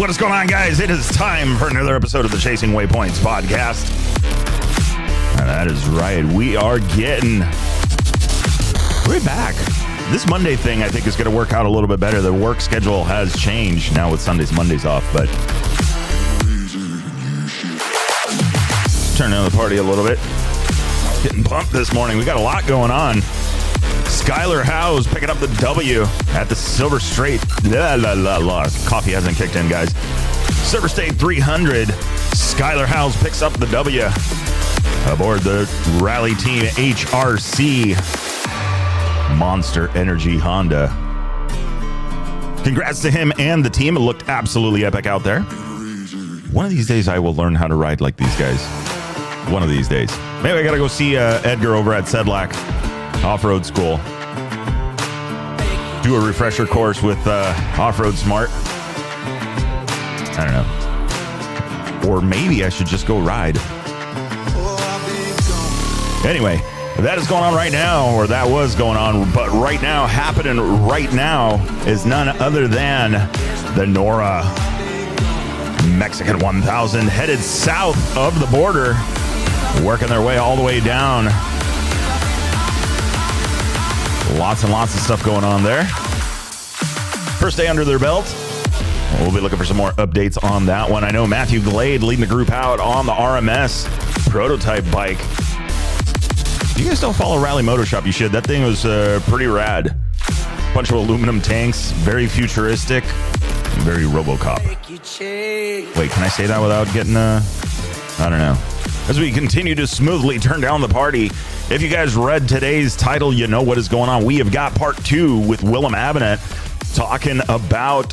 What is going on, guys? It is time for another episode of the Chasing Waypoints podcast. And that is right. We're back. This Monday thing, I think, is going to work out a little bit better. The work schedule has changed now with Sundays, Mondays off, but turn down the party a little bit. Getting pumped this morning. We got a lot going on. Skylar Howes picking up the W at the Silver State. Coffee hasn't kicked in, guys. Silver State 300. Skylar Howes picks up the W aboard the rally team HRC Monster Energy Honda. Congrats to him and the team. It looked absolutely epic out there. One of these days, I will learn how to ride like these guys. One of these days. Maybe I got to go see Edgar over at Sedlak Off-Road School. Do a refresher course with Off-Road Smart. I don't know. Or maybe I should just go ride. Anyway, that is going on right now, or that was going on, but right now, happening right now, is none other than the Nora Mexican 1000 headed south of the border, working their way all the way down. Lots and lots of stuff going on there. First day under their belt. We'll be looking for some more updates on that one. I know Matthew Glade leading the group out on the RMS prototype bike. If you guys don't follow Rally Motor Shop, you should. That thing was pretty rad. Bunch of aluminum tanks, very futuristic, very RoboCop. Wait, can I say that without getting I don't know. As we continue to smoothly turn down the party, if you guys read today's title, you know what is going on. We have got part 2 with Willem Avenant talking about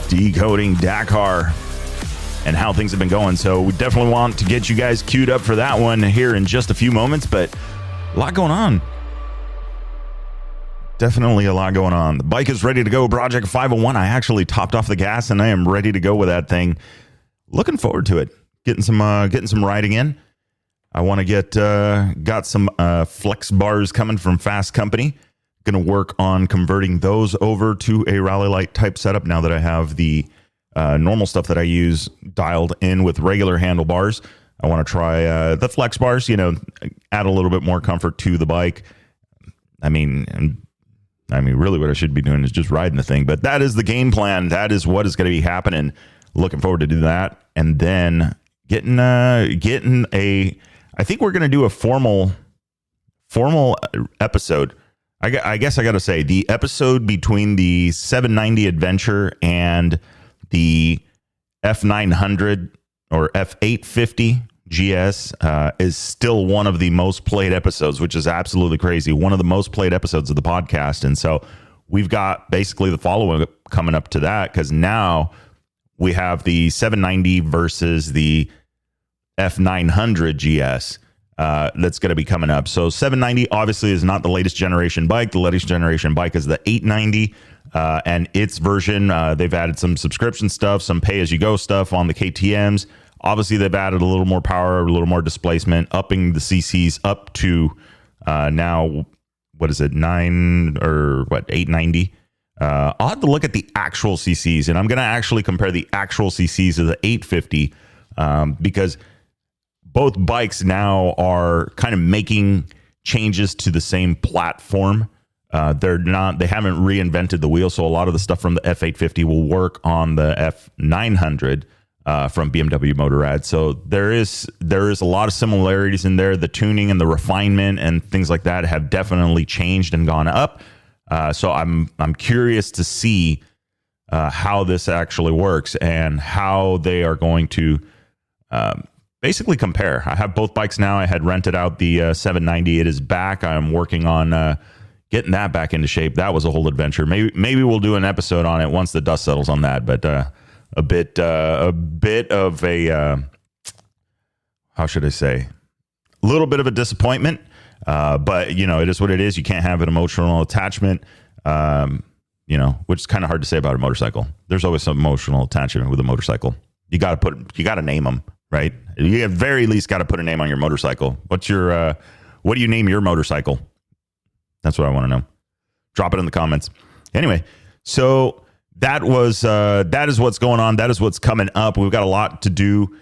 Decoding Dakar and how things have been going. So we definitely want to get you guys queued up for that one here in just a few moments, but a lot going on. Definitely a lot going on. The bike is ready to go. Project 501. I actually topped off the gas and I am ready to go with that thing. Looking forward to it. Getting some riding in. I want to got some flex bars coming from Fast Company. Going to work on converting those over to a Rally Light type setup now that I have the normal stuff that I use dialed in with regular handlebars. I want to try the flex bars, add a little bit more comfort to the bike. I mean, really what I should be doing is just riding the thing, but that is the game plan. That is what is going to be happening. Looking forward to do that. And then getting a, I think we're going to do a formal episode. I guess I got to say the episode between the 790 Adventure and the F900 or F850 GS is still one of the most played episodes, which is absolutely crazy. One of the most played episodes of the podcast. And so we've got basically the follow-up coming up to that, because now we have the 790 versus the F900 GS that's going to be coming up. So 790 obviously is not the latest generation bike. The latest generation bike is the 890 and its version. They've added some subscription stuff, some pay-as-you-go stuff on the KTMs. Obviously, they've added a little more power, a little more displacement, upping the CCs up to now, what is it, 890? I'll have to look at the actual CCs, and I'm going to actually compare the actual CCs of the 850 because both bikes now are kind of making changes to the same platform. They haven't reinvented the wheel, so a lot of the stuff from the F850 will work on the F900 from BMW Motorrad. So there is a lot of similarities in there. The tuning and the refinement and things like that have definitely changed and gone up. So I'm curious to see how this actually works and how they are going to basically compare. I have both bikes now. I had rented out the 790. It is back. I'm working on getting that back into shape. That was a whole adventure. Maybe we'll do an episode on it once the dust settles on that. But a bit of a how should I say? A little bit of a disappointment. But it is what it is. You can't have an emotional attachment. Which is kind of hard to say about a motorcycle. There's always some emotional attachment with a motorcycle. You got to name them, right? You at very least got to put a name on your motorcycle. What do you name your motorcycle? That's what I want to know. Drop it in the comments. Anyway, so that is what's going on. That is what's coming up. We've got a lot to do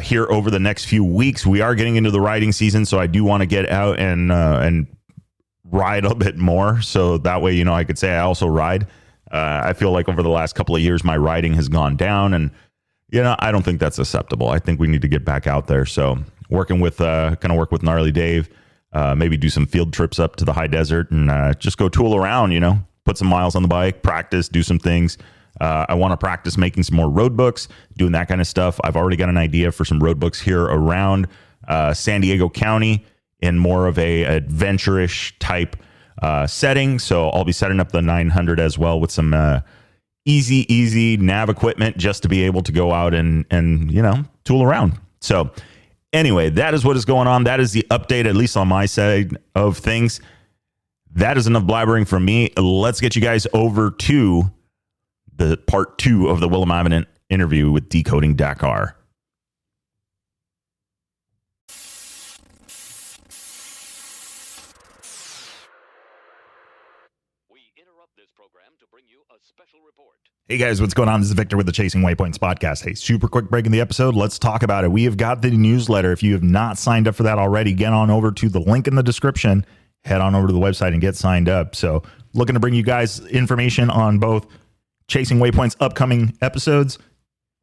here over the next few weeks. We are getting into the riding season, so I do want to get out and ride a bit more. So that way, I could say I also ride. I feel like over the last couple of years, my riding has gone down, and I don't think that's acceptable. I think we need to get back out there. So working with work with Gnarly Dave, maybe do some field trips up to the high desert and just go tool around. Put some miles on the bike, practice, do some things. I want to practice making some more road books, doing that kind of stuff. I've already got an idea for some road books here around San Diego County in more of a adventure-ish type setting. So I'll be setting up the 900 as well with some easy nav equipment just to be able to go out and tool around. So anyway, that is what is going on. That is the update, at least on my side of things. That is enough blabbering from me. Let's get you guys over to the part 2 of the Willem Avenant interview with Decoding Dakar. We interrupt this program to bring you a special report. Hey guys, what's going on? This is Victor with the Chasing Waypoints podcast. Hey, super quick break in the episode. Let's talk about it. We have got the newsletter. If you have not signed up for that already, get on over to the link in the description. Head on over to the website and get signed up. So looking to bring you guys information on both Chasing Waypoints upcoming episodes,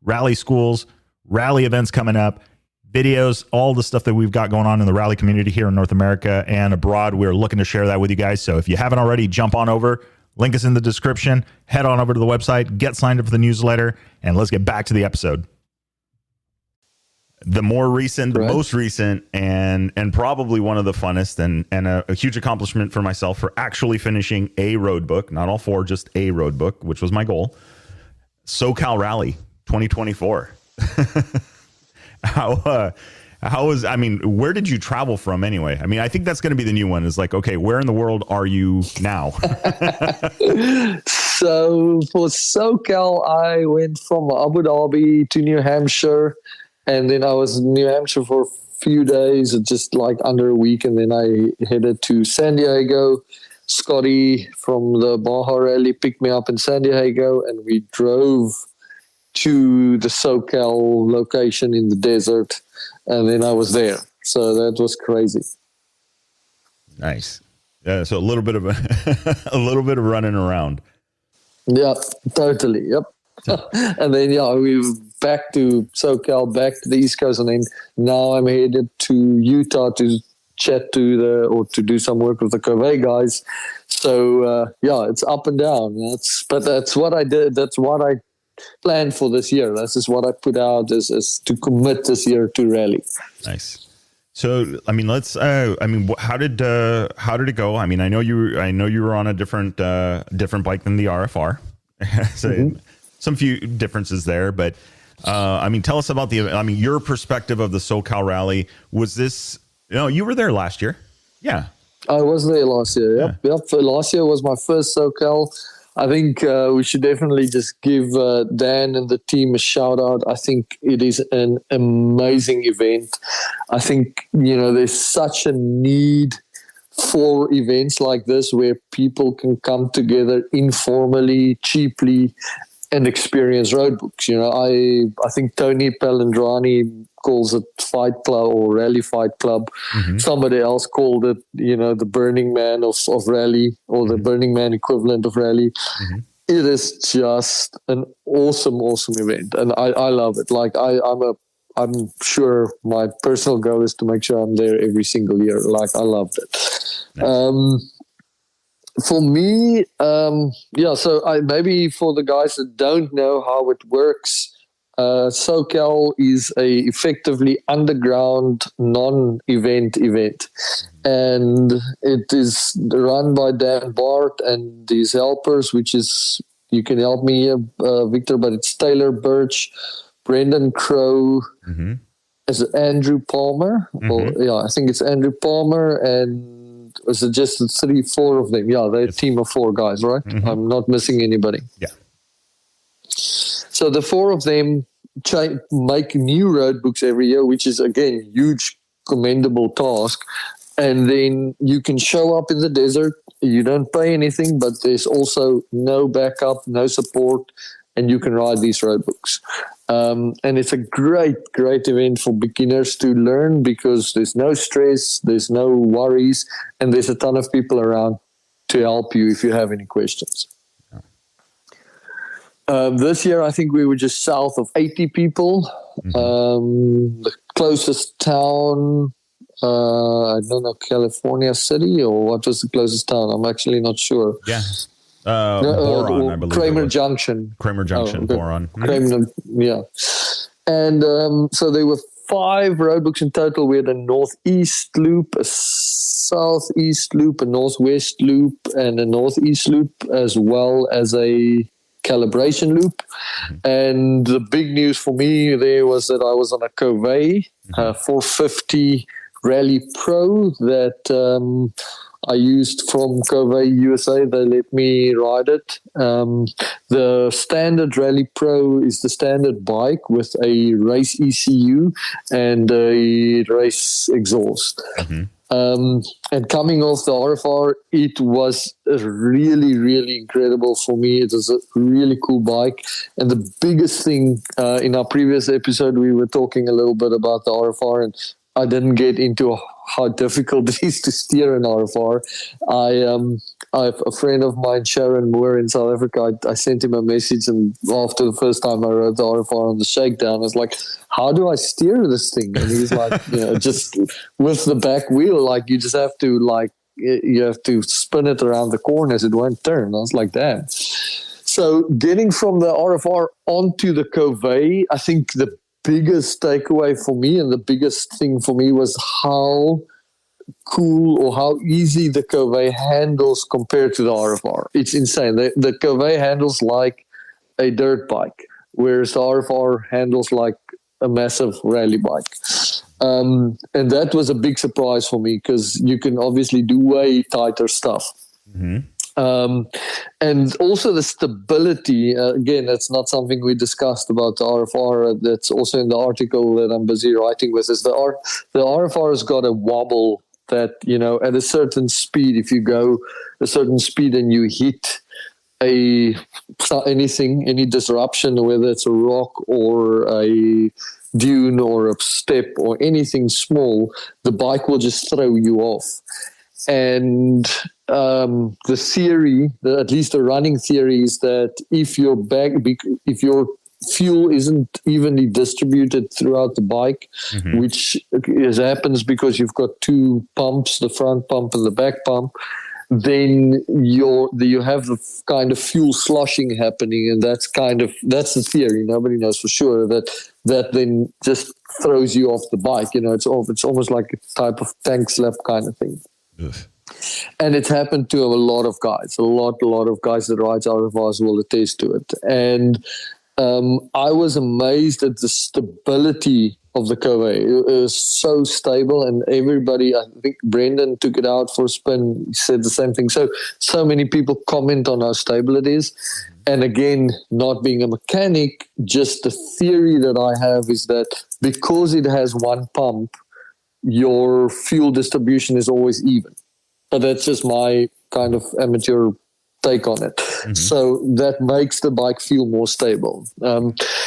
rally schools, rally events coming up, videos, all the stuff that we've got going on in the rally community here in North America and abroad. We're looking to share that with you guys. So if you haven't already, jump on over. Link is in the description. Head on over to the website, get signed up for the newsletter, and let's get back to the episode. The most recent, and probably one of the funnest and a huge accomplishment for myself for actually finishing a road book, not all 4, just a road book, which was my goal. SoCal Rally 2024. Where did you travel from anyway? I think that's going to be the new one is like, okay, where in the world are you now? So for SoCal, I went from Abu Dhabi to New Hampshire. And then I was in New Hampshire for a few days, just like under a week. And then I headed to San Diego. Scotty from the Baja Rally picked me up in San Diego, and we drove to the SoCal location in the desert. And then I was there. So that was crazy. Nice. So a little bit of a little bit of running around. Yeah, totally. Yep. And then, we've back to SoCal, back to the East Coast, and then now I'm headed to Utah to chat to do some work with the Covey guys. So it's up and down. That's what I did. That's what I planned for this year. This is what I put out as to commit this year to rally. Nice. So how did it go? I know you were on a different bike than the RFR. So some few differences there, but tell us about your perspective of the SoCal Rally. Was this, you were there last year? Yeah. I was there last year. Yep. So last year was my first SoCal. I think we should definitely just give Dan and the team a shout out. I think it is an amazing event. I think, there's such a need for events like this where people can come together informally, cheaply, and experience road books. I think Tony Palandrani calls it Fight Club or Rally Fight Club. Mm-hmm. Somebody else called it, the Burning Man of rally, or the Burning Man equivalent of rally. Mm-hmm. It is just an awesome event, and I love it. Like I'm sure my personal goal is to make sure I'm there every single year. Like I loved it. Nice. For me, so maybe for the guys that don't know how it works, SoCal is a effectively underground non-event event. And it is run by Dan Bart and his helpers, which is, you can help me here, Victor, but it's Taylor Birch, Brendan Crow, is it Andrew Palmer? I think it's Andrew Palmer, and was it just 3-4 of them? Yeah, they're a team of 4 guys, right? Mm-hmm. I'm not missing anybody. Yeah. So the 4 of them make new road books every year, which is, again, huge, commendable task. And then you can show up in the desert You don't pay anything, but there's also no backup, no support, and you can ride these road books. And it's a great event for beginners to learn because there's no stress, there's no worries, and there's a ton of people around to help you if you have any questions. This year, I think we were just south of 80 people. The closest town, I don't know, California City, or what was the closest town? I'm actually not sure. Yeah. Boron, I believe. Kramer Junction. Boron. Kramer, yeah. And so there were 5 roadbooks in total. We had a northeast loop, a southeast loop, a northwest loop, and a northeast loop, as well as a calibration loop. And the big news for me there was that I was on a Covey 450 Rally Pro that I used from Covey USA. They let me ride it. The standard Rally Pro is the standard bike with a race ECU and a race exhaust. And coming off the RFR, it was really incredible for me. It was a really cool bike. And the biggest thing, in our previous episode, we were talking a little bit about the RFR, and I didn't get into how difficult it is to steer an RFR. I have a friend of mine, Sharon Moore in South Africa. I sent him a message, and after the first time I rode the RFR on the shakedown, I was like, how do I steer this thing? And he's like, just with the back wheel, like you just have to you have to spin it around the corners. It won't turn. I was like, damn. So getting from the RFR onto the Covey, I think the biggest takeaway for me and the biggest thing for me was how cool or how easy the Covey handles compared to the RFR. It's insane. The Covey handles like a dirt bike, whereas the RFR handles like a massive rally bike. And that was a big surprise for me because you can obviously do way tighter stuff. And also the stability, again, that's not something we discussed about the RFR. That's also in the article that I'm busy writing with, is the RFR has got a wobble that, at a certain speed, if you go a certain speed and you hit any disruption, whether it's a rock or a dune or a step or anything small, the bike will just throw you off. And the theory, at least the running theory, is that if your fuel isn't evenly distributed throughout the bike, which happens because you've got 2 pumps, the front pump and the back pump, then you have the kind of fuel sloshing happening, and that's the theory. Nobody knows for sure that then just throws you off the bike. It's almost like a type of tank slap kind of thing. Ugh. And it's happened to a lot of guys. A lot of guys that ride RFRs will attest to it. And I was amazed at the stability of the Covey. It was so stable, and everybody, I think Brendan took it out for a spin, said the same thing. So many people comment on how stable it is. And again, not being a mechanic, just the theory that I have is that because it has 1 pump, your fuel distribution is always even. But that's just my kind of amateur take on it. So that makes the bike feel more stable.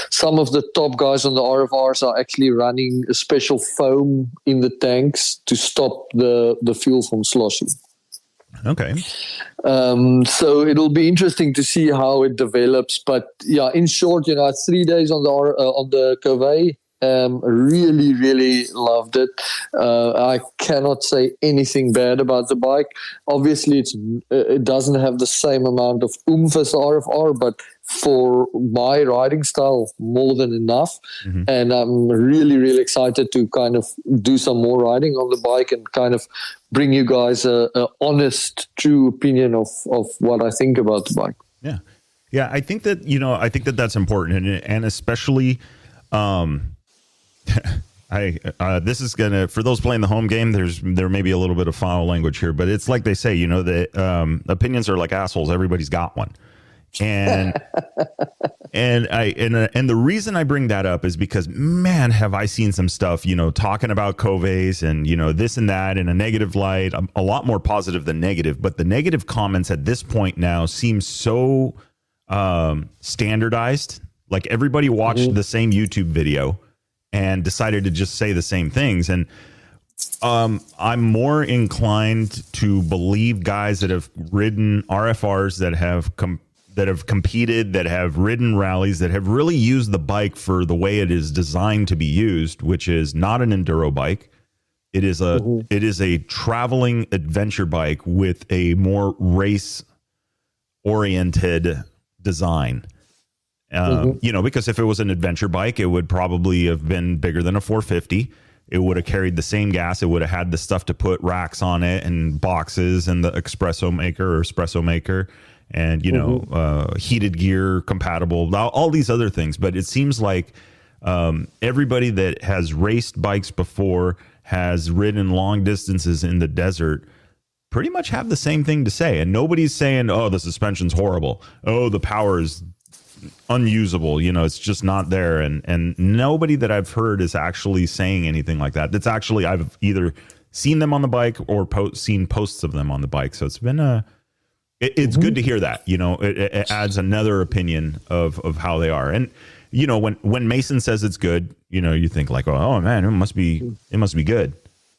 Some of the top guys on the RFRs are actually running a special foam in the tanks to stop the fuel from sloshing. Okay. So it'll be interesting to see how it develops. But yeah, in short, 3 days on the Covey. Really loved it. I cannot say anything bad about the bike. Obviously, it doesn't have the same amount of oomph as the RFR, but for my riding style, more than enough. And I'm really excited to kind of do some more riding on the bike and kind of bring you guys a honest, true opinion of what I think about the bike. Yeah. I think that that's important, and especially. This is gonna, for those playing the home game, there may be a little bit of foul language here, but it's like they say, the opinions are like assholes. Everybody's got one, And and the reason I bring that up is because, man, have I seen some stuff, talking about Coves and, this and that in a negative light. A lot more positive than negative, but the negative comments at this point now seem so standardized. Like everybody watched the same YouTube video and decided to just say the same things. And I'm more inclined to believe guys that have ridden RFRs, that have competed, that have ridden rallies, that have really used the bike for the way it is designed to be used, which is not an enduro bike. It is a traveling adventure bike with a more race oriented design. Because if it was an adventure bike, it would probably have been bigger than a 450. It would have carried the same gas. It would have had the stuff to put racks on it and boxes and the espresso maker and, heated gear compatible, all these other things. But it seems like everybody that has raced bikes before, has ridden long distances in the desert, pretty much have the same thing to say. And nobody's saying, oh, the suspension's horrible. Oh, the power is unusable. It's just not there. And nobody that I've heard is actually saying anything like that. That's actually, I've either seen them on the bike or seen posts of them on the bike. So it's been it's good to hear that, it adds another opinion of how they are. And, when Mason says it's good, you think like, oh man, it must be good.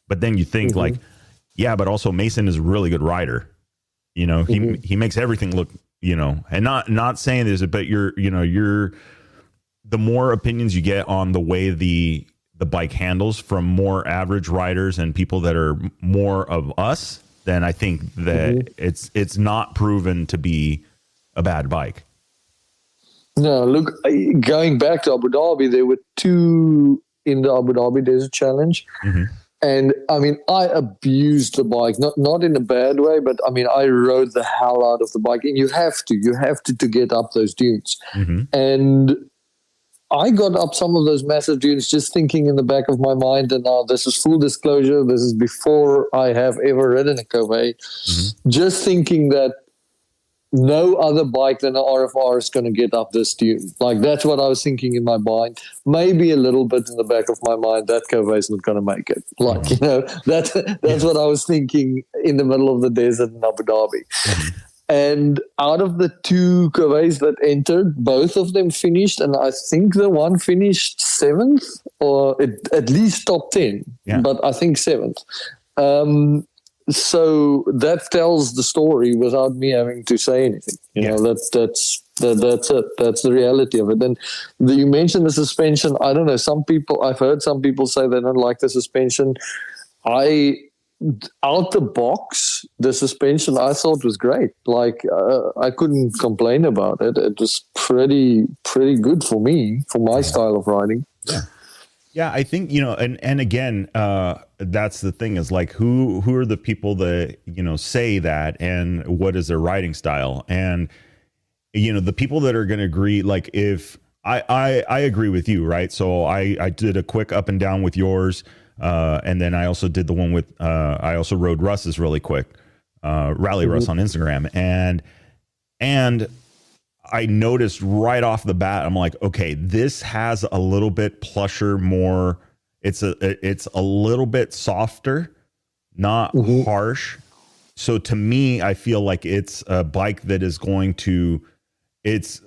But then you think like, yeah, but also Mason is a really good rider. He makes everything look, and not saying this, but you're the more opinions you get on the way the bike handles from more average riders and people that are more of us, then I think that it's not proven to be a bad bike. No, look, going back to Abu Dhabi, there were two in the Abu Dhabi Desert Challenge. And I mean, I abused the bike, not in a bad way, but I mean, I rode the hell out of the bike, and you have to get up those dunes. And I got up some of those massive dunes just thinking in the back of my mind, and now this is full disclosure, this is before I have ever ridden a Cove, just thinking that no other bike than an RFR is going to get up this dune. Like, that's what I was thinking in my mind. Maybe a little bit in the back of my mind that Cove is not going to make it. Like, that's what I was thinking in the middle of the desert in Abu Dhabi. And out of the two Coves that entered, both of them finished, and I think the one finished 7th or at least top 10, but I think 7th. So that tells the story without me having to say anything. That's it. That's the reality of it. And you mentioned the suspension. I don't know. I've heard some people say they don't like the suspension. Out the box, the suspension I thought was great. Like I couldn't complain about it. It was pretty good for me, for my style of riding. Yeah, I think, and again, that's the thing is like, who are the people that, say that, and what is their riding style? And, the people that are going to agree, like if I agree with you, right? So I did a quick up and down with yours. And then I also did the one with, I also rode Russ's really quick, Rally Russ on Instagram. And I noticed right off the bat, I'm like, okay, this has a little bit plusher, more. It's a little bit softer, not harsh. So to me, I feel like it's a bike that is it's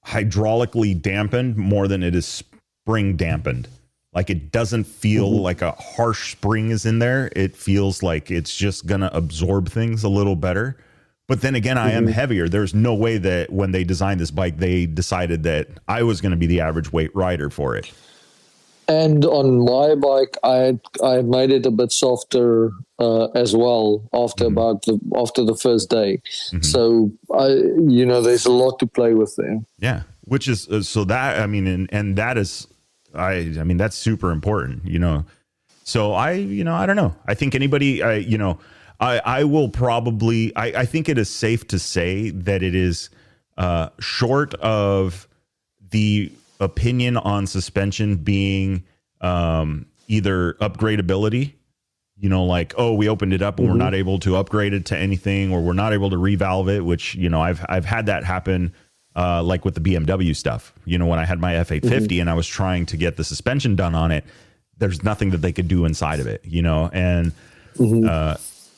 hydraulically dampened more than it is spring dampened. Like it doesn't feel like a harsh spring is in there. It feels like it's just going to absorb things a little better. But then again, I am heavier. There's no way that when they designed this bike, they decided that I was going to be the average weight rider for it. And on my bike, I made it a bit softer as well after the first day. So there's a lot to play with there. Yeah, which is so that and that is that's super important. So I don't know. I think anybody I will probably, I think it is safe to say that it is short of the opinion on suspension being either upgradability like, oh, we opened it up and we're not able to upgrade it to anything, or we're not able to revalve it, which, I've had that happen, like with the BMW stuff. When I had my F850 and I was trying to get the suspension done on it, there's nothing that they could do inside of it, and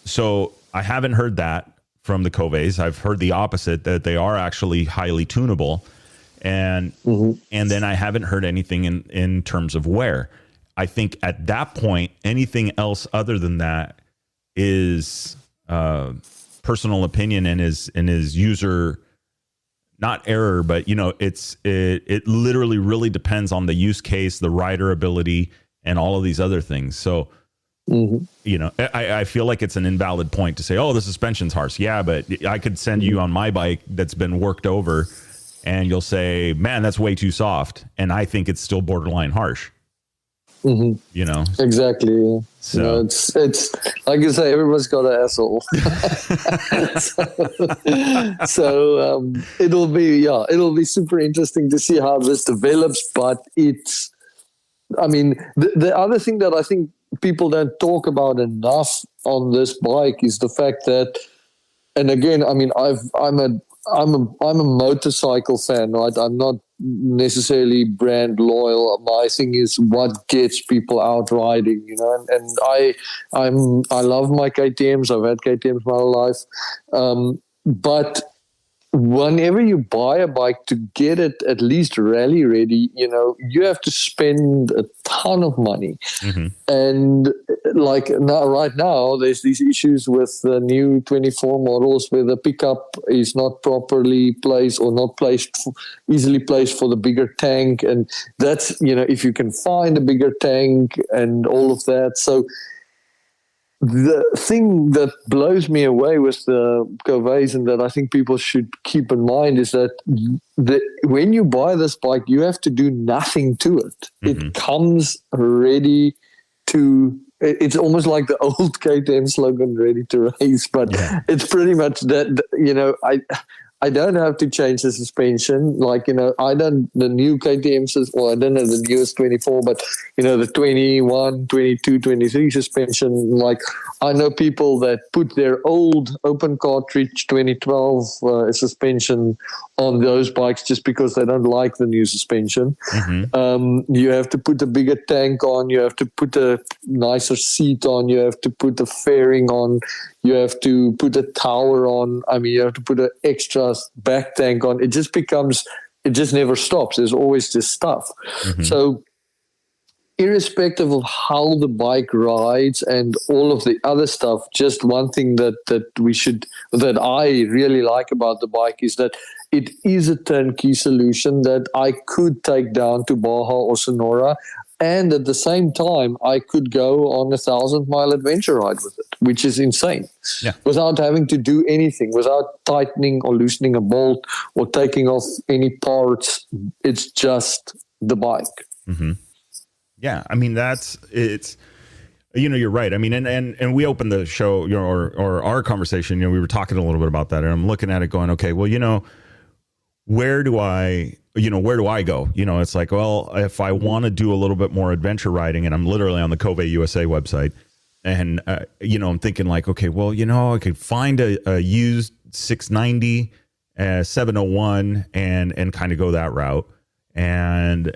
so I haven't heard that from the Coveys. I've heard the opposite, that they are actually highly tunable, and then I haven't heard anything in terms of wear. I think at that point, anything else other than that is personal opinion and is user, not error, but it literally really depends on the use case, the rider ability, and all of these other things. So, I feel like it's an invalid point to say, oh, the suspension's harsh. Yeah, but I could send you on my bike that's been worked over, and you'll say, man, that's way too soft, and I think it's still borderline harsh. Exactly. So it's like you say, everybody's got an asshole. so it'll be super interesting to see how this develops. But the other thing that I think people don't talk about enough on this bike is the fact that, and again, I'm a motorcycle fan, right? I'm not necessarily brand loyal. My thing is what gets people out riding, and I love my KTMs. I've had KTMs my whole life. But whenever you buy a bike, to get it at least rally ready, you have to spend a ton of money. And like right now, there's these issues with the new 24 models where the pickup is not properly placed, or not easily placed for the bigger tank. And that's, if you can find a bigger tank and all of that. So the thing that blows me away with the Coveys, and that I think people should keep in mind, is that when you buy this bike, you have to do nothing to it. It comes ready to. It's almost like the old KTM slogan, "Ready to race," but it's pretty much that. I don't have to change the suspension. Like, I don't, the new KTM, well, I don't know the newest 24, but, the 21, 22, 23 suspension. Like, I know people that put their old open cartridge 2012 suspension on those bikes just because they don't like the new suspension. You have to put a bigger tank on. You have to put a nicer seat on. You have to put a fairing on. You have to put a tower on. You have to put an extra back tank on. It just never stops. There's always this stuff. So irrespective of how the bike rides and all of the other stuff, just one thing that I really like about the bike is that it is a turnkey solution that I could take down to Baja or Sonora. And at the same time, I could go on a 1,000-mile adventure ride with it, which is insane. Without having to do anything, without tightening or loosening a bolt or taking off any parts. It's just the bike. Yeah, it's. You're right. And we opened the show, or our conversation. We were talking a little bit about that, and I'm looking at it, going, okay, well, where do I go? It's like, well, if I want to do a little bit more adventure riding, and I'm literally on the Covey USA website, and, I'm thinking like, okay, well, I could find a used 690, 701 and kind of go that route. And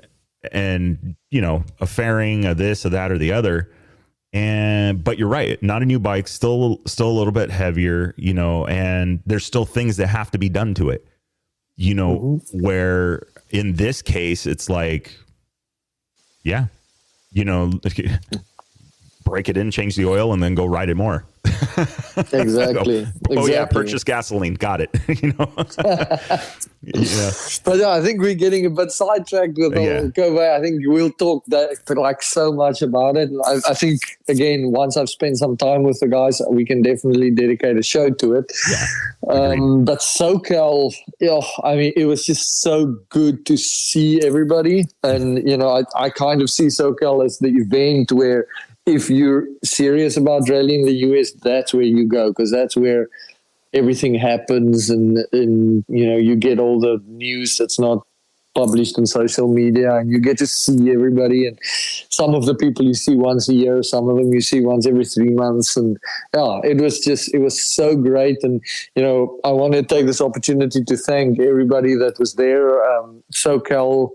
a fairing, a this, or that, or the other. But you're right. Not a new bike, still a little bit heavier, and there's still things that have to be done to it. Where in this case, it's like, break it in, change the oil, and then go ride it more. Exactly. Yeah, purchase gasoline. Got it. But I think we're getting a bit sidetracked with Covey. I think we'll talk so much about it. I think, again, once I've spent some time with the guys, we can definitely dedicate a show to it. But SoCal, it was just so good to see everybody. And, I kind of see SoCal as the event where, if you're serious about rally in the US, that's where you go, because that's where everything happens, and you get all the news that's not published on social media, and you get to see everybody. And some of the people you see once a year, some of them you see once every 3 months. And yeah, it was so great. And, I want to take this opportunity to thank everybody that was there. SoCal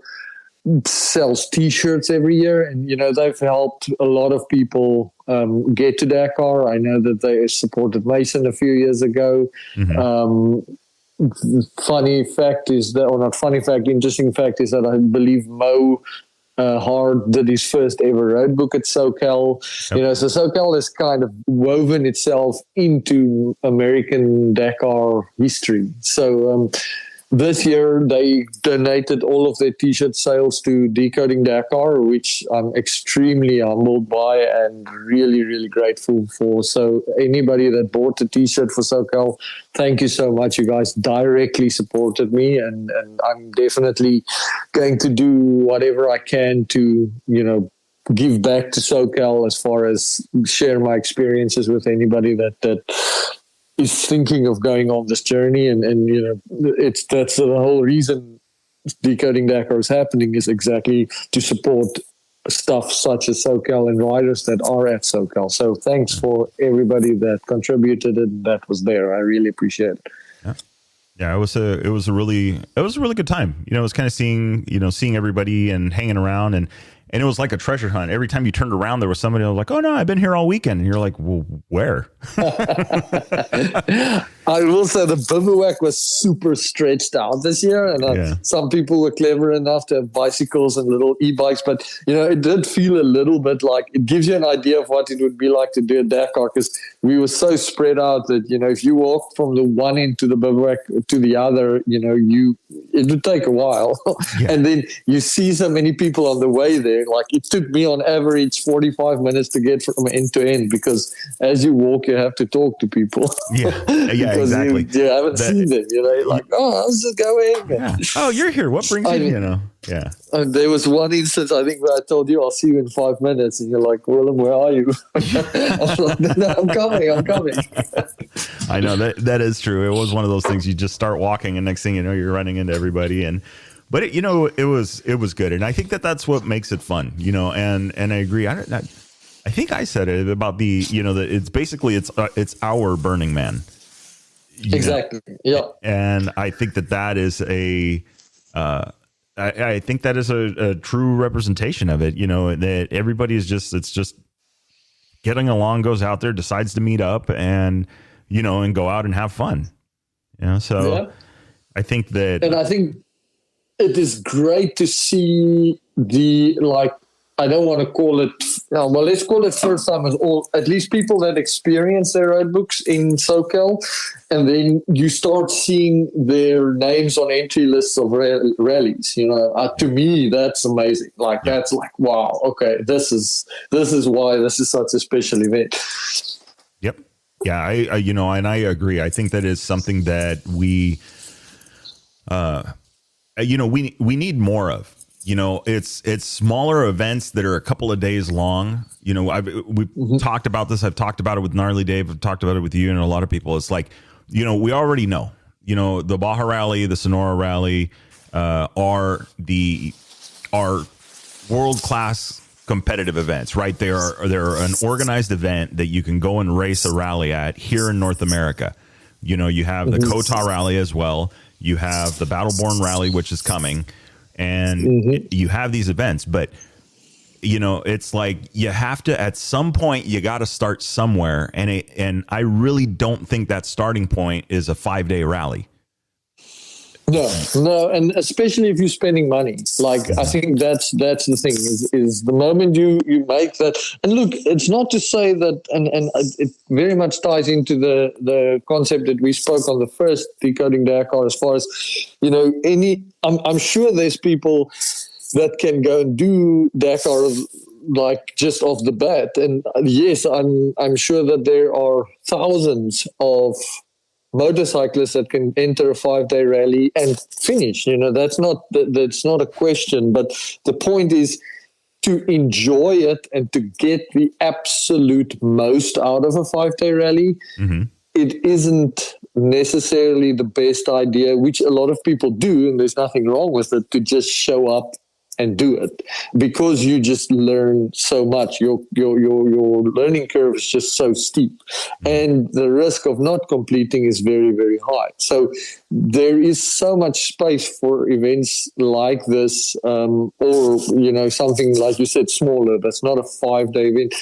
sells T-shirts every year, and they've helped a lot of people get to Dakar. I know that they supported Mason a few years ago. Funny fact is that, or not funny fact, interesting fact is that I believe Mo Hard did his first ever road book at SoCal. Yep. So SoCal has kind of woven itself into American Dakar history. So this year, they donated all of their T-shirt sales to Decoding Dakar, which I'm extremely humbled by and really, really grateful for. So anybody that bought a T-shirt for SoCal, thank you so much. You guys directly supported me, and I'm definitely going to do whatever I can to, give back to SoCal as far as share my experiences with anybody that is thinking of going on this journey, and that's the whole reason Decoding Dakar is happening, is exactly to support stuff such as SoCal and riders that are at SoCal. So thanks for everybody that contributed and that was there. I really appreciate it. Yeah, it was a really good time. It was kind of seeing everybody and hanging around, and it was like a treasure hunt. Every time you turned around, there was somebody who was like, "Oh no, I've been here all weekend," and you're like, "Well, where?" I will say the bivouac was super stretched out this year, and some people were clever enough to have bicycles and little e-bikes, but it did feel a little bit like, it gives you an idea of what it would be like to do a Dakar, because we were so spread out that if you walk from the one end to the bivouac to the other, it would take a while, and then you see so many people on the way there. Like, it took me on average 45 minutes to get from end to end, because as you walk, you have to talk to people. Yeah, exactly. You haven't seen them. Like, oh, how's it going? Yeah. Oh, you're here. What brings you? Yeah. There was one instance, I think, where I told you, I'll see you in 5 minutes, and you're like, Willem, where are you? I was like, no, I'm coming. I know that is true. It was one of those things. You just start walking, and next thing you know, you're running into everybody, but it was good, and I think that's what makes it fun, And I agree. I think I said it about the that it's basically it's our Burning Man. Exactly. Yeah. And I think that is I think that is a true representation of it. That everybody is it's just getting along, goes out there, decides to meet up, and and go out and have fun. So I think that, and I think it is great to see I don't want to call it, let's call it first timers, or at least people that experience their road books in SoCal, and then you start seeing their names on entry lists of rallies. To me, that's amazing. That's like, wow, okay, this is why this is such a special event. Yep. Yeah, I and I agree. I think that is something that we we need more of. It's smaller events that are a couple of days long. We've talked about this. I've talked about it with Gnarly Dave. I've talked about it with you and a lot of people. It's like, we already know, the Baja Rally, the Sonora Rally, are world-class competitive events, right? They're an organized event that you can go and race a rally at here in North America. You have the Kota Rally as well. You have the Battleborn Rally, which is coming. And you have these events, but it's like you have to, at some point, you got to start somewhere. And I really don't think that starting point is a 5-day rally. No, and especially if you're spending money. I think that's the thing is the moment you make that. And look, it's not to say that, and it very much ties into the concept that we spoke on the first Decoding Dakar, as far as I'm sure there's people that can go and do Dakar just off the bat, and yes, I'm sure that there are thousands of motorcyclists that can enter a 5-day rally and finish. That's not a question, but the point is to enjoy it and to get the absolute most out of a 5-day rally. It isn't necessarily the best idea, which a lot of people do, and there's nothing wrong with it, to just show up and do it, because you just learn so much. Your learning curve is just so steep, and the risk of not completing is very, very high. So there is so much space for events like this, or something like you said, smaller. That's not a 5-day event,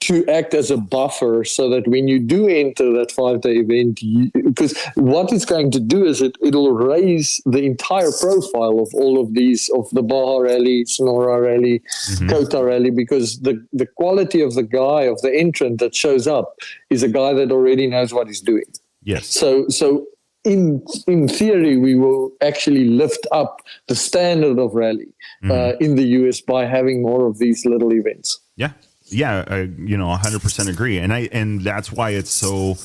to act as a buffer, so that when you do enter that 5-day event, because what it's going to do is it'll raise the entire profile of all of these, of the Baja Rally, Sonora Rally, Kota Rally, because the quality of the guy, of the entrant that shows up, is a guy that already knows what he's doing. Yes. So in theory, we will actually lift up the standard of rally in the US by having more of these little events. Yeah. Yeah, I 100% agree, and that's why it's so,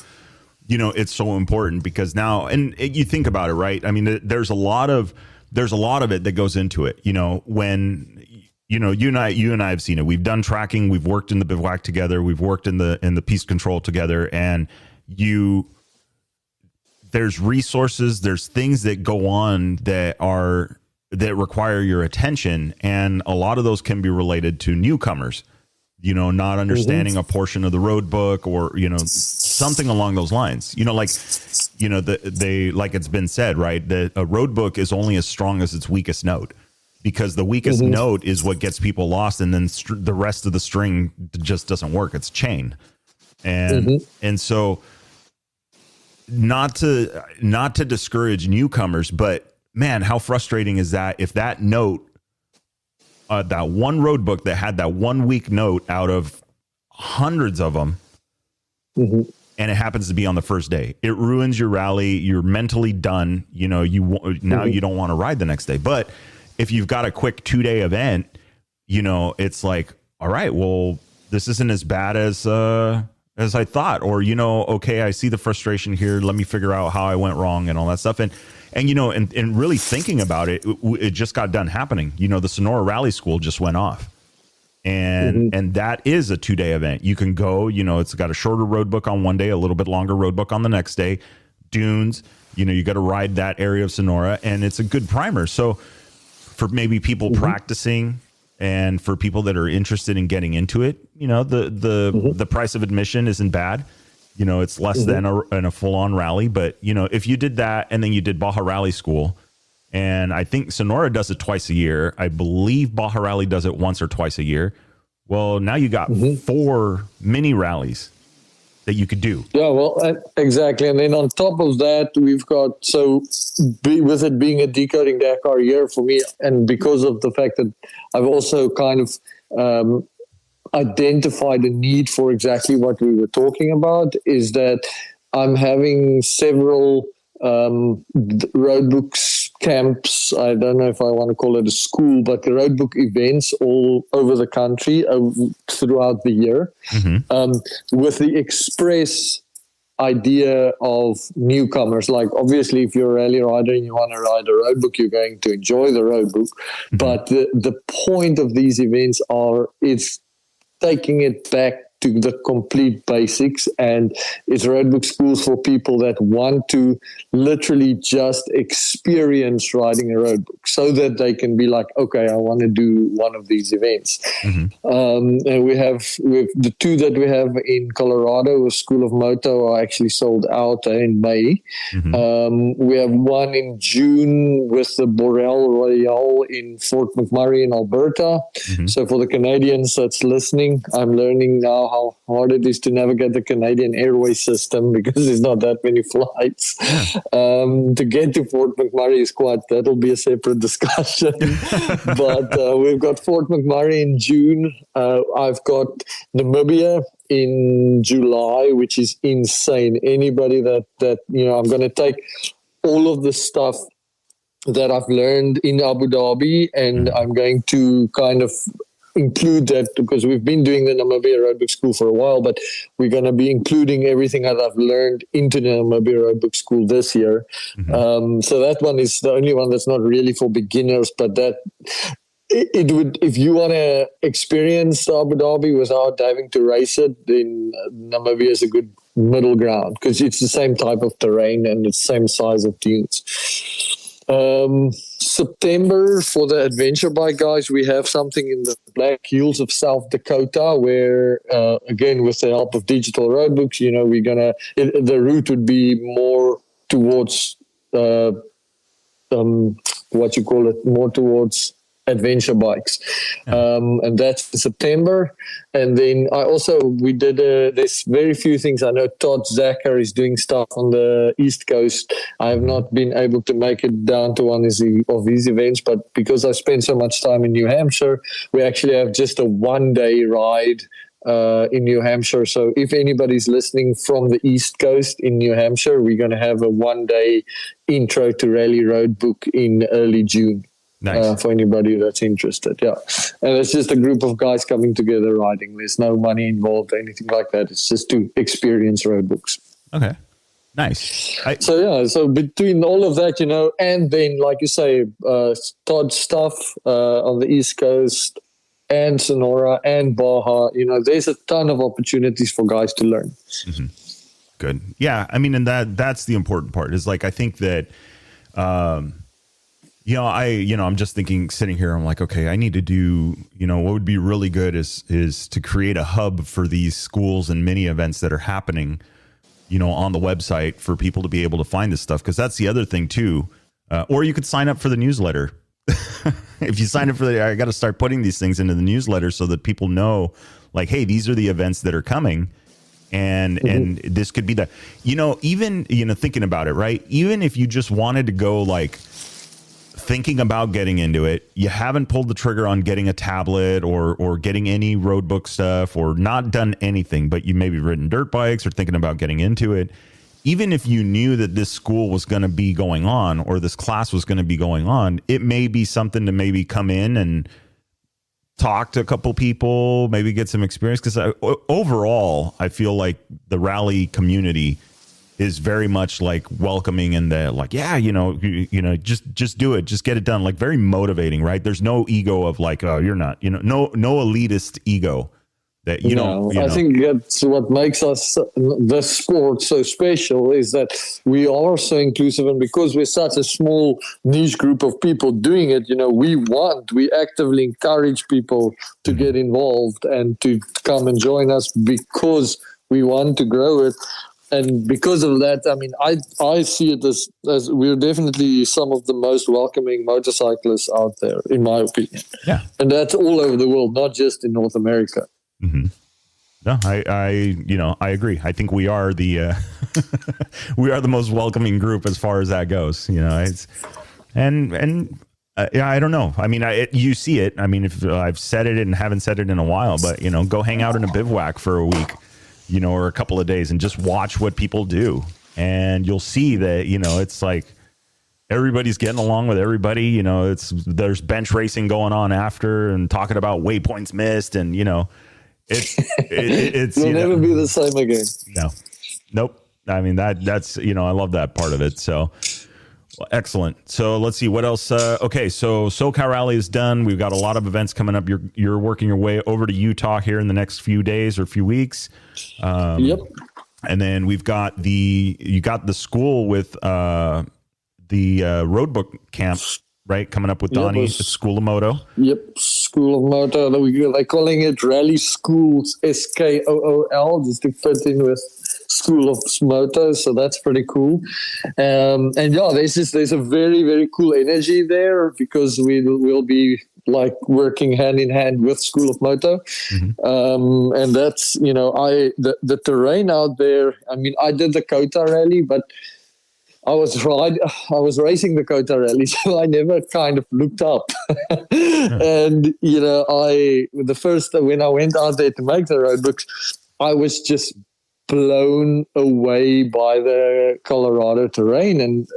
it's so important, because now, and you think about it, right? I mean, there's a lot of it that goes into it. When you and I have seen it. We've done tracking. We've worked in the bivouac together. We've worked in the peace control together, and there's resources. There's things that go on that require your attention, and a lot of those can be related to newcomers. Not understanding a portion of the road book, or, something along those lines, like it's been said, right, that a road book is only as strong as its weakest note, because the weakest note is what gets people lost. And then the rest of the string just doesn't work. It's chain. And so not to discourage newcomers, but man, how frustrating is that if that note, that one road book that had that 1 week note out of hundreds of them, and it happens to be on the first day, it ruins your rally. You're mentally done. You don't want to ride the next day. But if you've got a quick 2-day event, it's like, all right, well, this isn't as bad as I thought, or, okay, I see the frustration here. Let me figure out how I went wrong and all that stuff. And really thinking about it, it just got done happening. The Sonora Rally School just went off, and that is a 2-day event. You can go, it's got a shorter road book on one day, a little bit longer road book on the next day. Dunes, you got to ride that area of Sonora, and it's a good primer. So for maybe people practicing, and for people that are interested in getting into it, the price of admission isn't bad. It's less than a full-on rally, but if you did that and then you did Baja Rally School, and I think Sonora does it twice a year. I believe Baja Rally does it once or twice a year. Well, now you got 4 mini rallies that you could do. Yeah, well, exactly. And then on top of that, we've got, with it being a Decoding Dakar year for me, and because of the fact that I've also kind of identified a need for exactly what we were talking about, is that I'm having several road books camps. I don't know if I want to call it a school, but the road book events all over the country throughout the year, with the express idea of newcomers. Like, obviously, if you're a rally rider and you want to ride a road book, you're going to enjoy the road book. But the point of these events it's taking it back to the complete basics, and it's road book schools for people that want to literally just experience riding a road book, so that they can be like, okay, I want to do one of these events. And we have the 2 that we have in Colorado with School of Moto are actually sold out in May. We have one in June with the Borel Royale in Fort McMurray in Alberta. So for the Canadians that's listening, I'm learning now how hard it is to navigate the Canadian airway system, because there's not that many flights. To get to Fort McMurray that'll be a separate discussion. But we've got Fort McMurray in June. I've got Namibia in July, which is insane. Anybody that I'm going to take all of the stuff that I've learned in Abu Dhabi, and I'm going to kind of include that, because we've been doing the Namibia Road Book School for a while, but we're going to be including everything that I've learned into the Namibia Road Book School this year. So that one is the only one that's not really for beginners, but that it would, if you want to experience Abu Dhabi without having to race it, then Namibia is a good middle ground because it's the same type of terrain and it's the same size of dunes. September for the adventure bike guys, we have something in the Black Hills of South Dakota where, again, with the help of digital road books, the route would be more towards, more towards adventure bikes. And that's in September. And then we did, there's very few things. I know Todd Zacher is doing stuff on the East Coast. I have not been able to make it down to one of his events, but because I spent so much time in New Hampshire, we actually have just a 1-day ride in New Hampshire. So if anybody's listening from the East Coast in New Hampshire, we're going to have a 1-day intro to rally road book in early June. Nice. For anybody that's interested. Yeah. And it's just a group of guys coming together riding. There's no money involved or anything like that. It's just to experience road books. Okay. Nice. So between all of that, and then, like you say, Todd stuff on the East Coast and Sonora and Baja, there's a ton of opportunities for guys to learn. Mm-hmm. Good. Yeah. I mean, and that's the important part is like, I think that, I'm just thinking, sitting here, I'm like, okay, I need to do, what would be really good is to create a hub for these schools and mini events that are happening, on the website for people to be able to find this stuff. Cause that's the other thing too. Or you could sign up for the newsletter. If you sign up for I got to start putting these things into the newsletter so that people know like, hey, these are the events that are coming. And this could be even, thinking about it, right. Even if you just wanted to go like, thinking about getting into it, you haven't pulled the trigger on getting a tablet or getting any road book stuff or not done anything, but you maybe ridden dirt bikes or thinking about getting into it. Even if you knew that this school was going to be going on or this class was going to be going on, it may be something to maybe come in and talk to a couple people, maybe get some experience. Because overall, I feel like the rally community is very much like welcoming and like, yeah, just do it, just get it done. Like very motivating, right? There's no ego of like, oh, you're not, no elitist ego that I think that's what makes us the sport so special is that we are so inclusive, and because we're such a small niche group of people doing it, we actively encourage people to get involved and to come and join us because we want to grow it. And because of that, I mean, I see it as we're definitely some of the most welcoming motorcyclists out there, in my opinion. Yeah. And that's all over the world, not just in North America. Mm-hmm. No, I agree. I think we are the we are the most welcoming group as far as that goes. It's I don't know. I mean, you see it. I mean, if I've said it and haven't said it in a while, but go hang out in a bivouac for a week. Or a couple of days and just watch what people do. And you'll see that, it's like everybody's getting along with everybody. There's bench racing going on after and talking about waypoints missed. And, it's it'll never be the same again. No, nope. I mean, that's, I love that part of it. So excellent. So let's see what else. Okay. So SoCal Rally is done. We've got a lot of events coming up. You're working your way over to Utah here in the next few days or few weeks. Yep. And then you got the school with the road book camp, right? Coming up with Donnie, the School of Moto. Yep. School of Moto. They're calling it Rally Schools, SKOOL, just to fit in with School of Moto, so that's pretty cool. And yeah, there's a very, very cool energy there because we'll be like working hand in hand with School of Moto. Mm-hmm. And that's the terrain out there. I mean, I did the Dakar Rally, but I was racing the Dakar Rally, so I never kind of looked up. And when I went out there to make the road books, I was just blown away by the Colorado terrain, and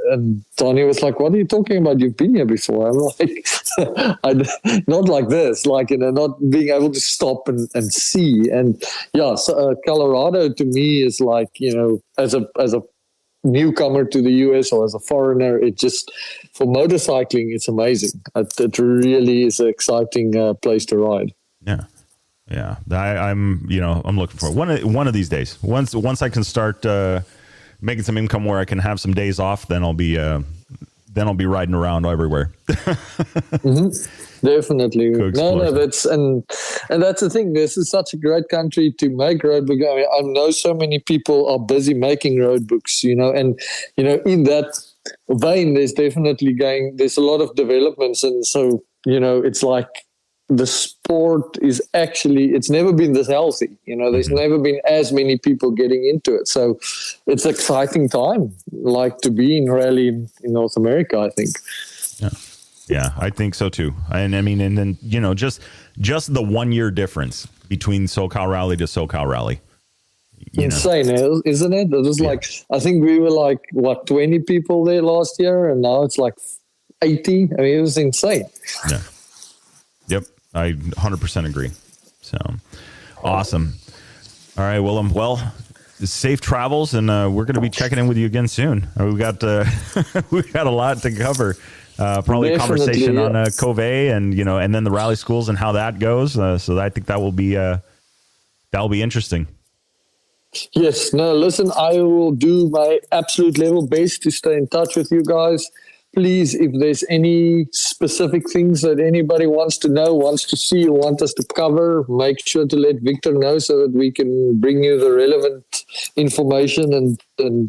Tony was like, "What are you talking about? You've been here before." I'm like, "Not like this, like not being able to stop and see." And yeah, so, Colorado to me is like as a newcomer to the US or as a foreigner, it just for motorcycling, it's amazing. It really is an exciting place to ride. Yeah. Yeah, I'm looking for one of these days. Once I can start making some income where I can have some days off, then I'll be riding around everywhere. Definitely. No, that's and that's the thing. This is such a great country to make road books. I mean, I know so many people are busy making road books, and in that vein, there's a lot of developments, and so it's like the sport is it's never been this healthy. There's never been as many people getting into it, so it's an exciting time, like to be in rally in North America, I think. Yeah, I think so too. And I mean, and then just the 1 year difference between SoCal Rally to SoCal Rally. Insane, isn't it? It was like, I think we were like 20 people there last year, and now it's like 80. I mean, it was insane. Yeah. Yep, I 100% agree. So awesome. All right, Willem. Well, safe travels, and we're going to be checking in with you again soon. We've got we've got a lot to cover. Probably a conversation on Covey and and then the rally schools and how that goes. So I think that will be interesting. Yes. No, listen, I will do my absolute level best to stay in touch with you guys. Please, if there's any specific things that anybody wants to know, wants to see, or want us to cover, make sure to let Victor know so that we can bring you the relevant information and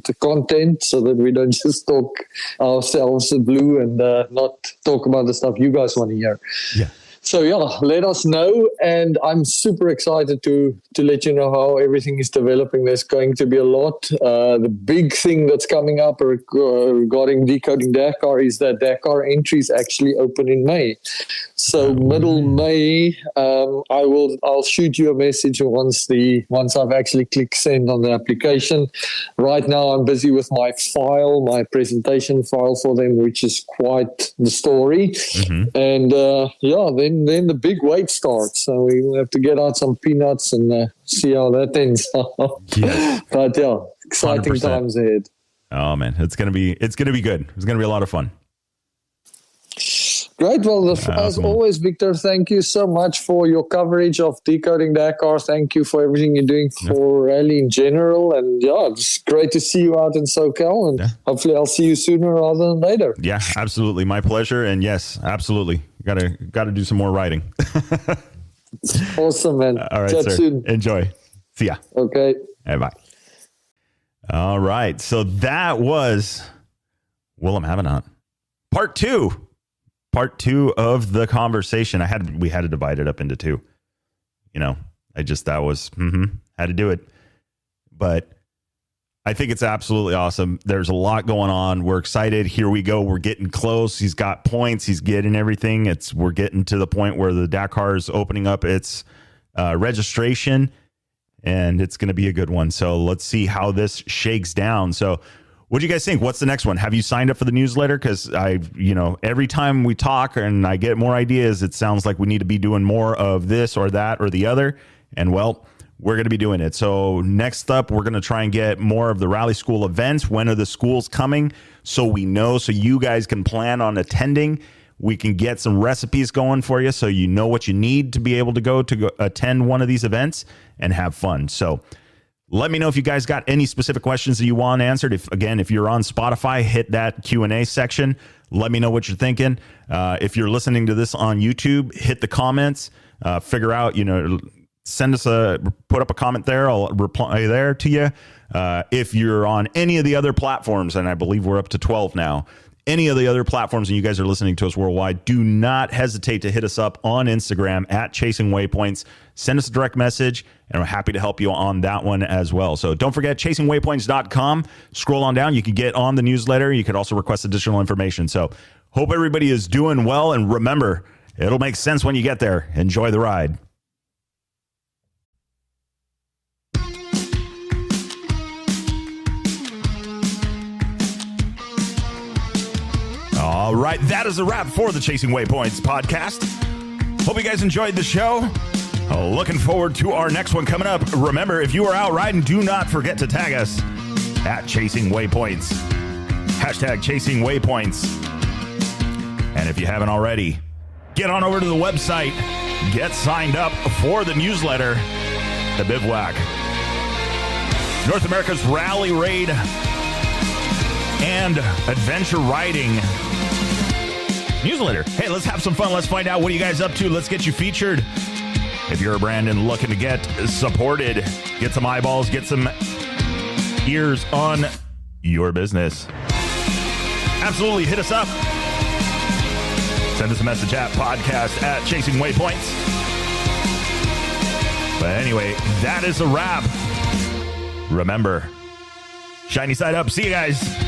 the content, so that we don't just talk ourselves blue and not talk about the stuff you guys want to hear. Yeah. So let us know, and I'm super excited to let you know how everything is developing. There's going to be a lot. The big thing that's coming up regarding Decoding Dakar is that Dakar entries actually open in May. So middle May, I'll shoot you a message once I've actually clicked send on the application. Right now, I'm busy with my presentation file for them, which is quite the story. And then the big wait starts. So we will have to get out some peanuts and see how that ends. Yes. But exciting 100%. times ahead. Oh man, it's gonna be good. It's gonna be a lot of fun. Great. Well, as always, Victor, thank you so much for your coverage of Decoding Dakar. Thank you for everything you're doing for rally in general. And it's great to see you out in SoCal. And hopefully I'll see you sooner rather than later. Yeah, absolutely. My pleasure. And yes, absolutely. Got to do some more riding. Awesome, man. All right, Chat sir. soon. Enjoy. See ya. Okay. Bye. All right. So that was Willem Avenant. Part two of the conversation. We had to divide it up into two. Had to do it. But I think it's absolutely awesome. There's a lot going on. We're excited. Here we go. We're getting close. He's got points. He's getting everything. We're getting to the point where the Dakar is opening up its registration, and it's going to be a good one. So let's see how this shakes down. So what do you guys think? What's the next one? Have you signed up for the newsletter? Because every time we talk and I get more ideas, it sounds like we need to be doing more of this or that or the other. And well, we're going to be doing it. So next up, we're going to try and get more of the rally school events. When are the schools coming? So we know, so you guys can plan on attending. We can get some recipes going for you, so you know what you need to be able to go attend one of these events and have fun. So let me know if you guys got any specific questions that you want answered. If you're on Spotify, hit that Q&A section. Let me know what you're thinking. If you're listening to this on YouTube, hit the comments. Figure out, put up a comment there. I'll reply there to you. If you're on any of the other platforms, and I believe we're up to 12 now, any of the other platforms and you guys are listening to us worldwide, do not hesitate to hit us up on Instagram at Chasing Waypoints. Send us a direct message, and we're happy to help you on that one as well. So don't forget, chasingwaypoints.com. Scroll on down. You can get on the newsletter. You could also request additional information. So hope everybody is doing well. And remember, it'll make sense when you get there. Enjoy the ride. All right, that is a wrap for the Chasing Waypoints podcast. Hope you guys enjoyed the show. Looking forward to our next one coming up. Remember, if you are out riding, do not forget to tag us at Chasing Waypoints. Hashtag Chasing Waypoints. And if you haven't already, get on over to the website, get signed up for the newsletter, The Bivouac. North America's rally raid and adventure riding newsletter. Hey, let's have some fun. Let's find out what are you guys up to. Let's get you featured. If you're a brand and looking to get supported, get some eyeballs, get some ears on your business. Absolutely, hit us up. Send us a message at podcast at Chasing Waypoints. But anyway, that is a wrap. Remember, shiny side up. See you guys.